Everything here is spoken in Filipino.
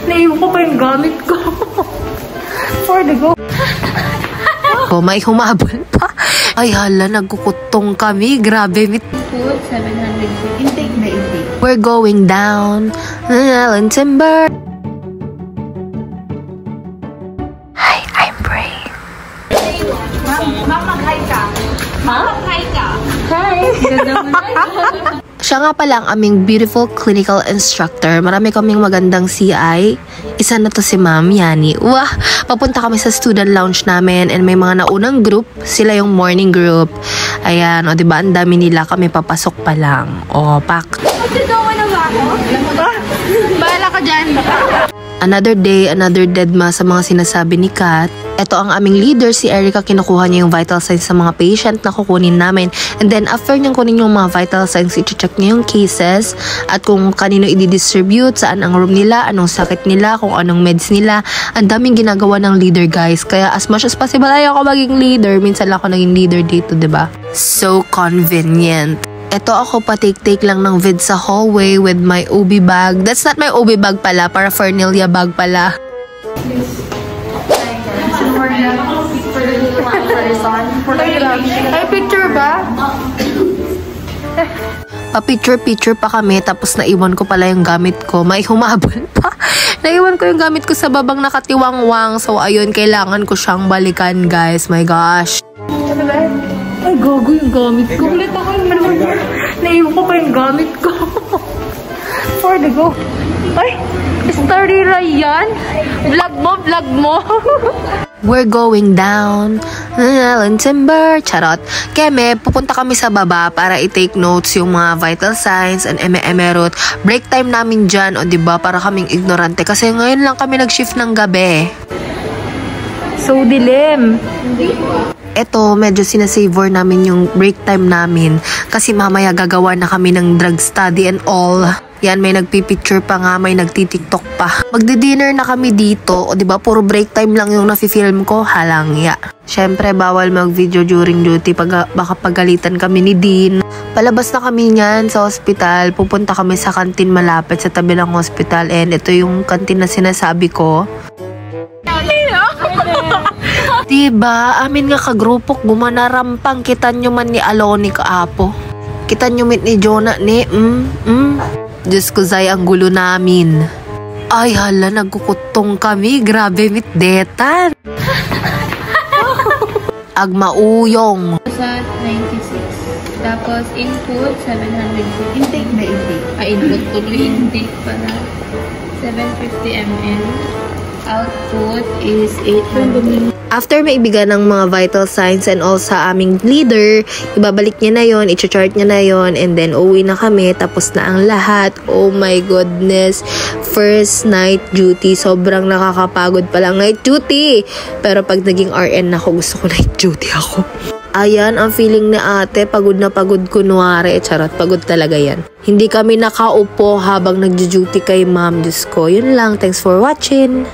Naiwan ko pa yung gamit ko. For the go. Oh, may humabol pa. Ay hala, nagkukutong kami. Grabe. Food, 700. Intake na intake. We're going down. Alan Timber. Hi, I'm brave. Ma'am, mag-hi ka. Ma'am, mag-hi ka. Hi. Siya nga pala ang aming beautiful clinical instructor. Marami kaming magandang CI. Isa na to si Ma'am Yani. Wah! Papunta kami sa student lounge namin and may mga naunang group. Sila yung morning group. Ayan, o diba, ang dami nila, kami papasok pa lang. O, pak. Magdadawa na ba ako? Bahala ka dyan. Another day, another deadma sa mga sinasabi ni Kat. Ito ang aming leader, si Erica. Kinukuha niya yung vital signs sa mga patient na kukunin namin. And then after niyang kunin yung mga vital signs, i-check niya yung cases at kung kanino i-distribute, saan ang room nila, anong sakit nila, kung anong meds nila. Ang daming ginagawa ng leader, guys. Kaya as much as possible, ayaw ko maging leader. Minsan lang ako naging leader dito, diba? So convenient. Ito ako pa-take lang ng vid sa hallway with my OB bag. That's not my OB bag pala, paraphernalia bag pala. Ay, picture ba? Pa-picture pa kami, tapos naiwan ko pala yung gamit ko. May humabol pa. Naiwan ko yung gamit ko sa babang nakatiwangwang. So, ayun, kailangan ko siyang balikan, guys. My gosh. Ay, gago yung gamit ko. Ulit ako yung naiwan ko pa yung gamit ko. For the go. Ay, starira yan. Vlog mo. We're going down. Alan Timber. Charot. Keme, pupunta kami sa baba para i-take notes yung mga vital signs and eme-route. Break time namin dyan, o diba, para kaming ignorante. Kasi ngayon lang kami nag-shift ng gabi. So dilim. Eto, medyo sinasavor namin yung break time namin kasi mamaya gagawa na kami ng drug study and all. Yan, may nagpipicture pa nga, may nagtitiktok pa. Magdi-dinner na kami dito, o diba, puro break time lang yung nafi-film ko, halangya. Syempre, bawal mag-video during duty, baka pagalitan kami ni Dean. Palabas na kami niyan sa hospital, pupunta kami sa kantin malapit sa tabi ng hospital, and ito yung kantin na sinasabi ko. Diba, amin nga kagrupok, gumanarampang, kita nyo man ni Aloni kaapo. Kita nyo mit ni Jonah ni, Diyos ko, Zay, ang gulo namin. Ay, hala, nagkukutong kami, grabe mit detan. Agmauyong. Sa 96. Tapos, input, 700. Intake na intake. Input tuloy, intake pala. 750 ml. Output is 800. After maibigay ng mga vital signs and all sa aming leader, ibabalik niya na yon, i-chart niya na yon, and then uwi na kami, tapos na ang lahat. Oh my goodness, first night duty, sobrang nakakapagod palang night duty. Pero pag naging RN ako, gusto ko night duty ako. Ayan, ang feeling ni ate, pagod na pagod kunwari. Charot, pagod talaga yan. Hindi kami nakaupo habang nagjo-duty kay ma'am. Diyos ko, yun lang. Thanks for watching.